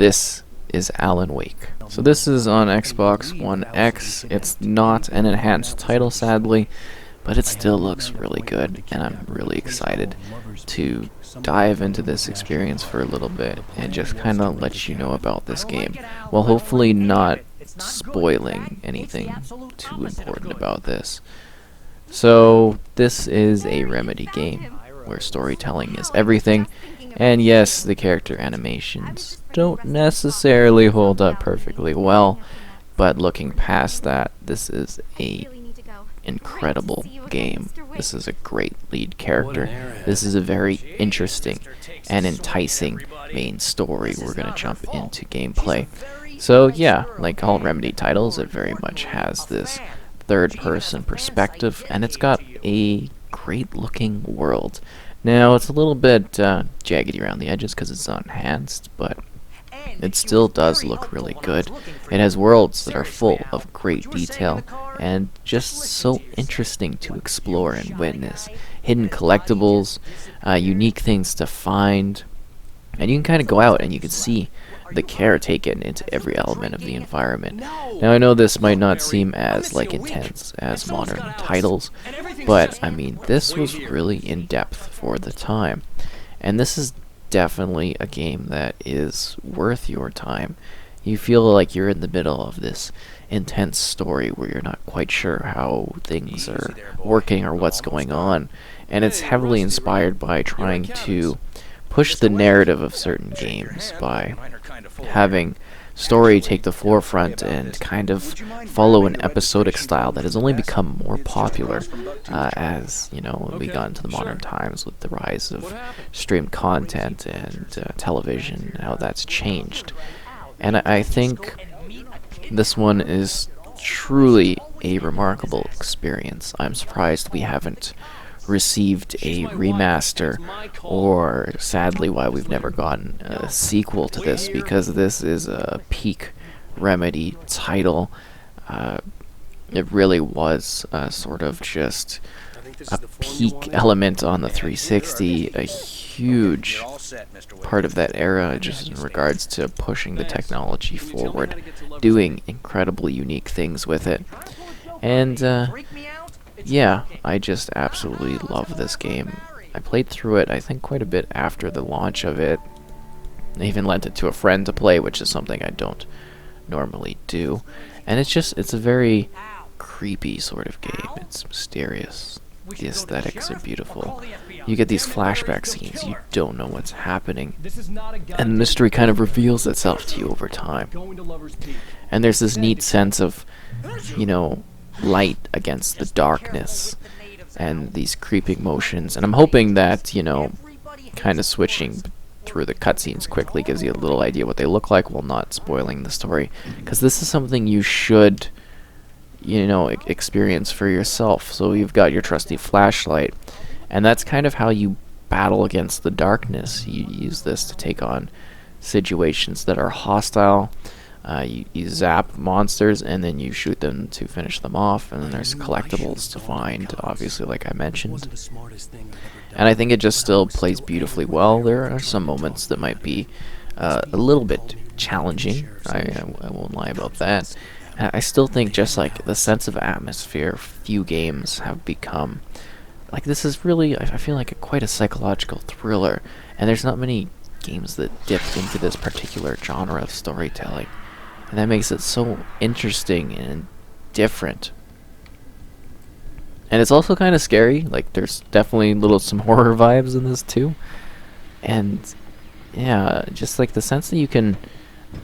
This is Alan Wake. So this is on Xbox One X. It's not an enhanced title, sadly, but it still looks really good, and I'm really excited to dive into this experience for a little bit and just kind of let you know about this game, while hopefully not spoiling anything too important about this. So this is a Remedy game where storytelling is everything, and yes, the character animations don't necessarily hold up perfectly well, but looking past that, this is a incredible game. This is a great lead character. This is a very interesting and enticing main story. We're gonna jump into gameplay. So yeah, like all Remedy titles, it very much has this third-person perspective, and it's got a great-looking world. Now, it's a little bit jaggedy around the edges because it's not enhanced, but it still does look really good. It has worlds that are full of great detail and just so interesting to explore and witness. Hidden collectibles, unique things to find, and you can kind of go out and you can see the care taken into every element of the environment. Now I know this might not seem as intense as modern titles, but I mean this was really in depth for the time, and this is definitely a game that is worth your time. You feel like you're in the middle of this intense story where you're not quite sure how things are working or what's going on, and it's heavily inspired by trying to push the narrative of certain games by having story take the forefront and kind of follow an episodic style that has only become more popular as we got into the modern times with the rise of streamed content and television, how that's changed. And I think this one is truly a remarkable experience. I'm surprised we haven't received a remaster, or sadly why we've never gotten a sequel to this, because this is a peak Remedy title. It really was sort of just a peak element on the 360, a huge part of that era just in regards to pushing the technology forward, doing incredibly unique things with it. And yeah, I just absolutely love this game. I played through it, I think, quite a bit after the launch of it. I even lent it to a friend to play, which is something I don't normally do. And it's a very creepy sort of game. It's mysterious. The aesthetics are beautiful. You get these flashback scenes, you don't know what's happening, and the mystery kind of reveals itself to you over time. And there's this neat sense of, light against the darkness and these creeping motions, and I'm hoping that kind of switching through the cutscenes quickly gives you a little idea what they look like while not spoiling the story, because this is something you should experience for yourself. So you've got your trusty flashlight, and that's kind of how you battle against the darkness. You use this to take on situations that are hostile. You zap monsters and then you shoot them to finish them off, and then there's collectibles to find, obviously, like I mentioned. And I think it just still plays beautifully well. There are some moments that might be a little bit challenging, I won't lie about that. I still think just like the sense of atmosphere few games have become. Like, this is really, I feel like quite a psychological thriller, and there's not many games that dipped into this particular genre of storytelling. And that makes it so interesting and different. And it's also kind of scary. Like, there's definitely some horror vibes in this too. And yeah, just like the sense that you can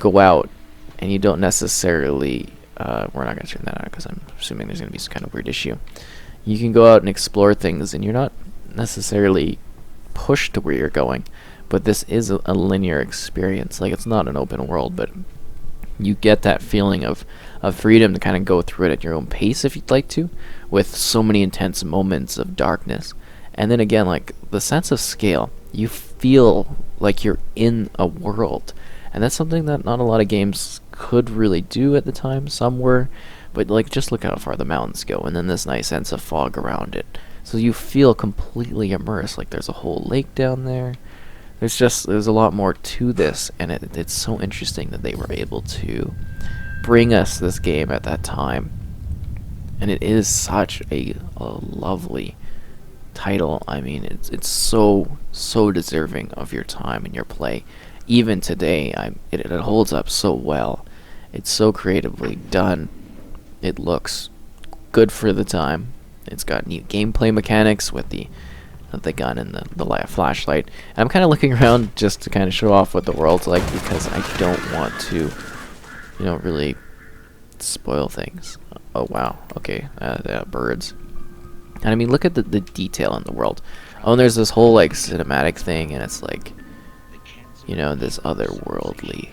go out and you don't necessarily we're not going to turn that on because I'm assuming there's going to be some kind of weird issue. You can go out and explore things, and you're not necessarily pushed to where you're going, but this is a linear experience. Like, it's not an open world, but you get that feeling of freedom to kind of go through it at your own pace if you'd like to, with so many intense moments of darkness. And then again, like, the sense of scale, you feel like you're in a world, and that's something that not a lot of games could really do at the time. Some were, but like, just look how far the mountains go, and then this nice sense of fog around it, so you feel completely immersed. Like, there's a whole lake down there, there's a lot more to this, and it's so interesting that they were able to bring us this game at that time. And it is such a lovely title. I mean, it's so deserving of your time and your play. Even today, it holds up so well. It's so creatively done. It looks good for the time. It's got neat gameplay mechanics with the gun and the flashlight. And I'm kind of looking around just to kind of show off what the world's like, because I don't want to, really spoil things. Oh wow, okay, birds. And I mean, look at the detail in the world. Oh, and there's this whole like cinematic thing, and it's like, this otherworldly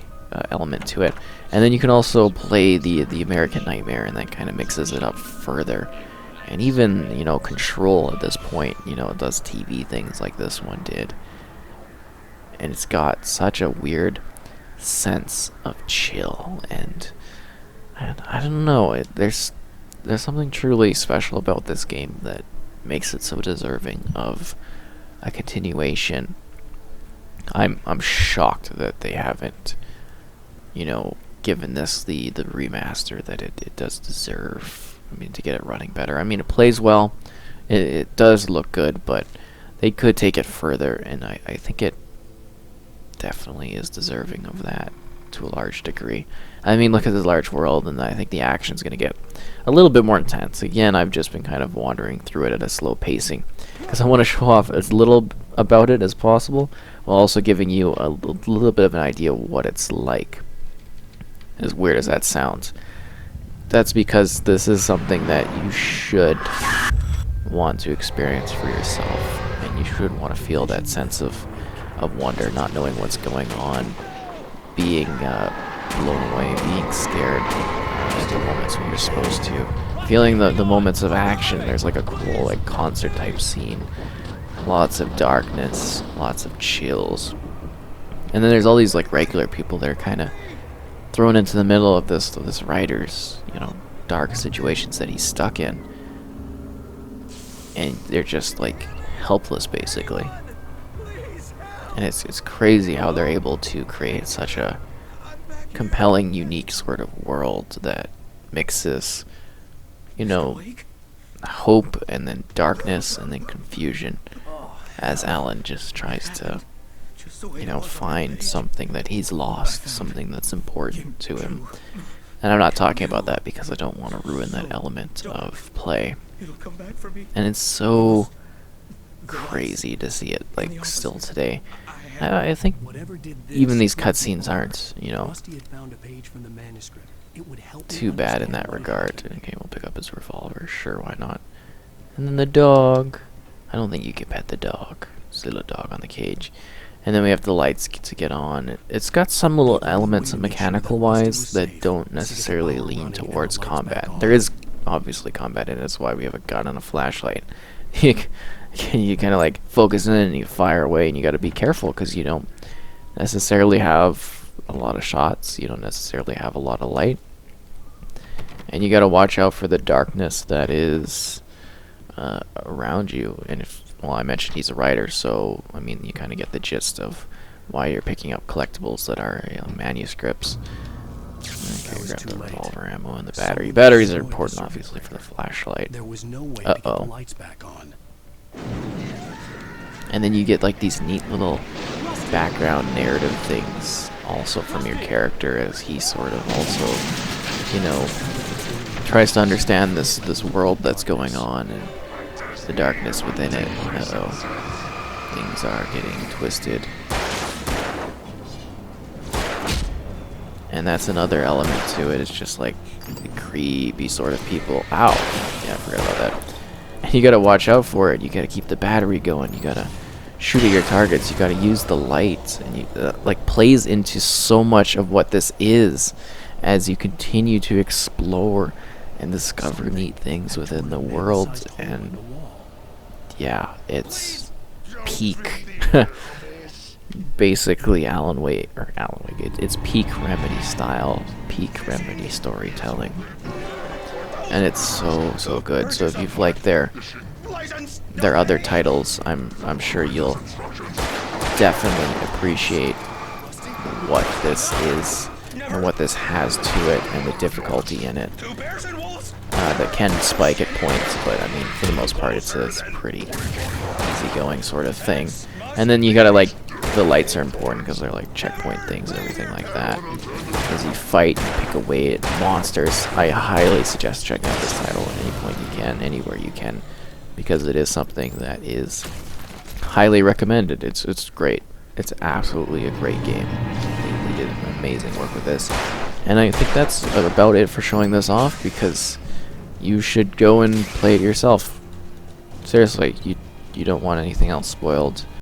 element to it. And then you can also play the American Nightmare, and that kind of mixes it up further. And even, Control at this point, it does TV things like this one did. And it's got such a weird sense of chill, and I don't know, there's something truly special about this game that makes it so deserving of a continuation. I'm shocked that they haven't, given this the remaster that it does deserve. I mean, to get it running better. I mean, it plays well, it does look good, but they could take it further, and I think it definitely is deserving of that to a large degree. I mean, look at this large world, and I think the action's going to get a little bit more intense. Again, I've just been kind of wandering through it at a slow pacing, because I want to show off as little about it as possible, while also giving you a little bit of an idea of what it's like. As weird as that sounds. That's because this is something that you should want to experience for yourself, and you should want to feel that sense of wonder, not knowing what's going on, being blown away, being scared at the moments when you're supposed to, feeling the moments of action. There's like a cool like concert type scene, lots of darkness, lots of chills, and then there's all these like regular people that are kind of thrown into the middle of this writer's dark situations that he's stuck in, and they're just like helpless basically. And it's crazy how they're able to create such a compelling, unique sort of world that mixes, hope and then darkness and then confusion, as Alan just tries to find something that he's lost, something that's important to him. And I'm not talking about that because I don't want to ruin that element of play. And it's so crazy to see it, like, still today. I think even these cutscenes aren't, too bad in that regard. Okay, we'll pick up his revolver. Sure, why not? And then the dog. I don't think you can pet the dog. Still a dog on the cage. And then we have the lights to get on. It's got some little elements mechanical-wise that don't necessarily lean towards combat. There is obviously combat in it. That's why we have a gun and a flashlight. You kind of like focus in and you fire away, and you got to be careful because you don't necessarily have a lot of shots. You don't necessarily have a lot of light. And you got to watch out for the darkness that is around you. And well, I mentioned he's a writer, so I mean, you kind of get the gist of why you're picking up collectibles that are manuscripts. Okay, grab the revolver ammo and the battery. Batteries are important, obviously, for the flashlight. Uh-oh. And then you get like these neat little background narrative things also from your character, as he sort of also, tries to understand this world that's going on and the darkness within it. Uh-oh. Things are getting twisted. And that's another element to it. It's just like the creepy sort of people. Ow! Yeah, I forgot about that. And you gotta watch out for it. You gotta keep the battery going. You gotta shoot at your targets. You gotta use the light. And you like plays into so much of what this is as you continue to explore and discover neat things within the world. And yeah, it's peak. Basically Alan Wake, it's peak Remedy style, peak Remedy storytelling, and it's so good. So if you've liked their other titles, I'm sure you'll definitely appreciate what this is and what this has to it and the difficulty in it. That can spike at points, but I mean, for the most part, it's a pretty easygoing sort of thing. And then you gotta, like, the lights are important because they're like checkpoint things and everything like that. As you fight and pick away at monsters, I highly suggest checking out this title at any point you can, anywhere you can, because it is something that is highly recommended. It's great. It's absolutely a great game. They did amazing work with this. And I think that's about it for showing this off, because you should go and play it yourself. Seriously, you don't want anything else spoiled.